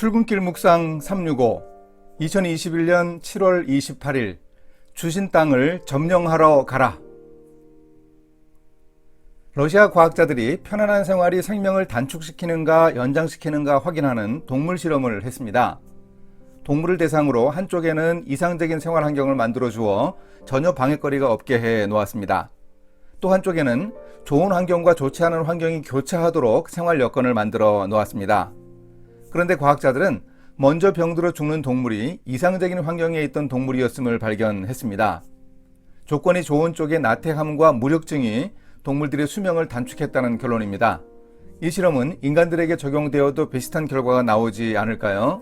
출근길 묵상 365 2021년 7월 28일 주신 땅을 점령하러 가라. 러시아 과학자들이 편안한 생활이 생명을 단축시키는가 연장시키는가 확인하는 동물 실험을 했습니다. 동물을 대상으로 한쪽에는 이상적인 생활 환경을 만들어 주어 전혀 방해거리가 없게 해 놓았습니다. 또 한쪽에는 좋은 환경과 좋지 않은 환경이 교차하도록 생활 여건을 만들어 놓았습니다. 그런데 과학자들은 먼저 병들어 죽는 동물이 이상적인 환경에 있던 동물이었음을 발견했습니다. 조건이 좋은 쪽의 나태함과 무력증이 동물들의 수명을 단축했다는 결론입니다. 이 실험은 인간들에게 적용되어도 비슷한 결과가 나오지 않을까요?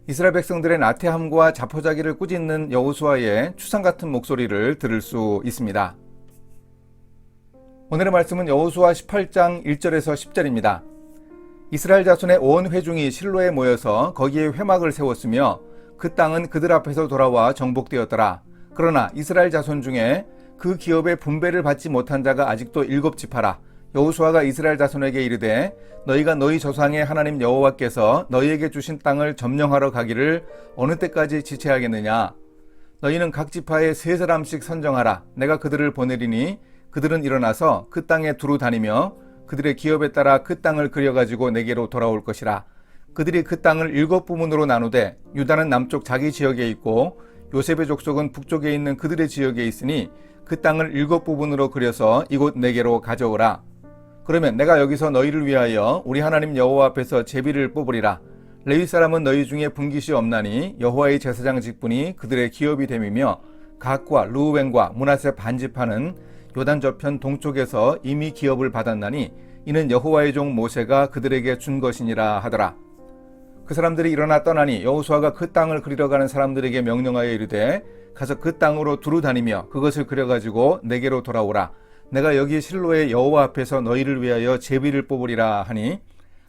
이스라엘 백성들의 나태함과 자포자기를 꾸짖는 여호수아의 추상 같은 목소리를 들을 수 있습니다. 오늘의 말씀은 여호수아 18장 1절에서 10절입니다. 이스라엘 자손의 온 회중이 실로에 모여서 거기에 회막을 세웠으며 그 땅은 그들 앞에서 돌아와 정복되었더라. 그러나 이스라엘 자손 중에 그 기업의 분배를 받지 못한 자가 아직도 7지파라. 여호수아가 이스라엘 자손에게 이르되 너희가 너희 조상의 하나님 여호와께서 너희에게 주신 땅을 점령하러 가기를 어느 때까지 지체하겠느냐. 너희는 각 지파에 3사람씩 선정하라. 내가 그들을 보내리니 그들은 일어나서 그 땅에 두루 다니며 그들의 기업에 따라 그 땅을 그려가지고 내게로 돌아올 것이라. 그들이 그 땅을 7부문으로 나누되 유다는 남쪽 자기 지역에 있고 요셉의 족속은 북쪽에 있는 그들의 지역에 있으니 그 땅을 7부분으로 그려서 이곳 내게로 가져오라. 그러면 내가 여기서 너희를 위하여 우리 하나님 여호와 앞에서 제비를 뽑으리라. 레위 사람은 너희 중에 분깃이 없나니 여호와의 제사장 직분이 그들의 기업이 됨이며 갓과 르우벤과 므낫세 반지파는 요단 저편 동쪽에서 이미 기업을 받았나니 이는 여호와의 종 모세가 그들에게 준 것이니라 하더라. 그 사람들이 일어나 떠나니 여호수아가 그 땅을 그리러 가는 사람들에게 명령하여 이르되 가서 그 땅으로 두루 다니며 그것을 그려가지고 내게로 돌아오라. 내가 여기 실로의 여호와 앞에서 너희를 위하여 제비를 뽑으리라 하니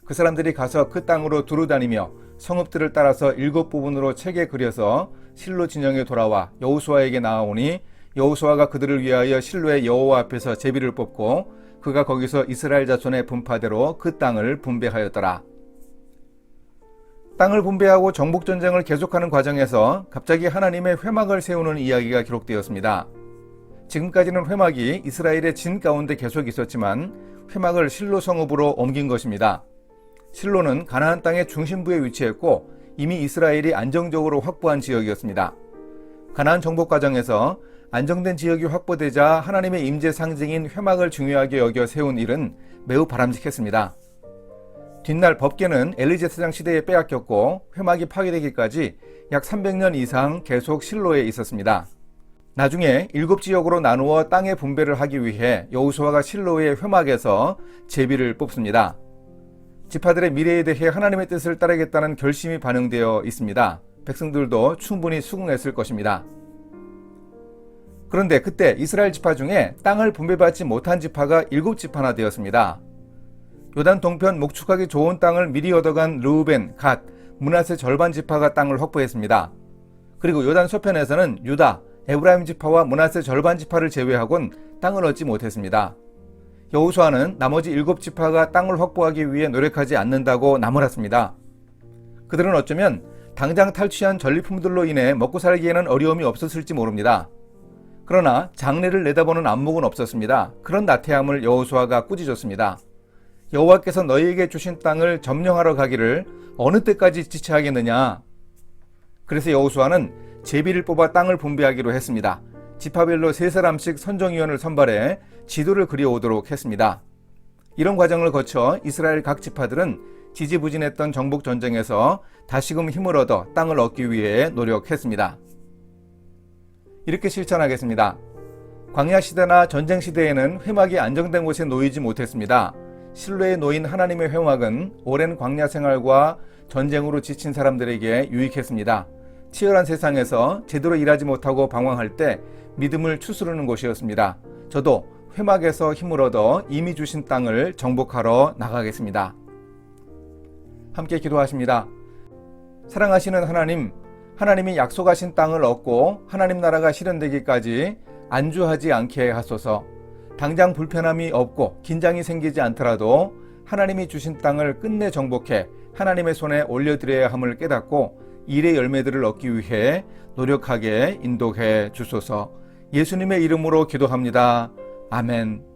그 사람들이 가서 그 땅으로 두루 다니며 성읍들을 따라서 7부분으로 책에 그려서 실로 진영에 돌아와 여호수아에게 나아오니 여호수아가 그들을 위하여 실로의 여호와 앞에서 제비를 뽑고 그가 거기서 이스라엘 자손의 분파대로 그 땅을 분배하였더라. 땅을 분배하고 정복전쟁을 계속하는 과정에서 갑자기 하나님의 회막을 세우는 이야기가 기록되었습니다. 지금까지는 회막이 이스라엘의 진 가운데 계속 있었지만 회막을 실로 성읍으로 옮긴 것입니다. 실로는 가나안 땅의 중심부에 위치했고 이미 이스라엘이 안정적으로 확보한 지역이었습니다. 가나안 정복 과정에서 안정된 지역이 확보되자 하나님의 임재 상징인 회막을 중요하게 여겨 세운 일은 매우 바람직했습니다. 뒷날 법궤는 엘리 제사장 시대에 빼앗겼고 회막이 파괴되기까지 약 300년 이상 계속 실로에 있었습니다. 나중에 7지역으로 나누어 땅의 분배를 하기 위해 여호수아가 실로의 회막에서 제비를 뽑습니다. 지파들의 미래에 대해 하나님의 뜻을 따르겠다는 결심이 반영되어 있습니다. 백성들도 충분히 수긍했을 것입니다. 그런데 그때 이스라엘 지파 중에 땅을 분배받지 못한 지파가 7지파나 되었습니다. 요단 동편 목축하기 좋은 땅을 미리 얻어간 르우벤, 갓, 므낫세 절반 지파가 땅을 확보했습니다. 그리고 요단 서편에서는 유다, 에브라임 지파와 므낫세 절반 지파를 제외하곤 땅을 얻지 못했습니다. 여호수아는 나머지 7지파가 땅을 확보하기 위해 노력하지 않는다고 나무랐습니다. 그들은 어쩌면 당장 탈취한 전리품들로 인해 먹고 살기에는 어려움이 없었을지 모릅니다. 그러나 장래를 내다보는 안목은 없었습니다. 그런 나태함을 여호수아가 꾸짖었습니다. 여호와께서 너희에게 주신 땅을 점령하러 가기를 어느 때까지 지체하겠느냐. 그래서 여호수아는 제비를 뽑아 땅을 분배하기로 했습니다. 지파별로 3사람씩 선정위원을 선발해 지도를 그려오도록 했습니다. 이런 과정을 거쳐 이스라엘 각 지파들은 지지부진했던 정복 전쟁에서 다시금 힘을 얻어 땅을 얻기 위해 노력했습니다. 이렇게 실천하겠습니다. 광야 시대나 전쟁 시대에는 회막이 안정된 곳에 놓이지 못했습니다. 실로에 놓인 하나님의 회막은 오랜 광야 생활과 전쟁으로 지친 사람들에게 유익했습니다. 치열한 세상에서 제대로 일하지 못하고 방황할 때 믿음을 추스르는 곳이었습니다. 저도 회막에서 힘을 얻어 이미 주신 땅을 정복하러 나가겠습니다. 함께 기도하십니다. 사랑하시는 하나님, 하나님이 약속하신 땅을 얻고 하나님 나라가 실현되기까지 안주하지 않게 하소서. 당장 불편함이 없고 긴장이 생기지 않더라도 하나님이 주신 땅을 끝내 정복해 하나님의 손에 올려드려야 함을 깨닫고 일의 열매들을 얻기 위해 노력하게 인도해 주소서. 예수님의 이름으로 기도합니다. 아멘.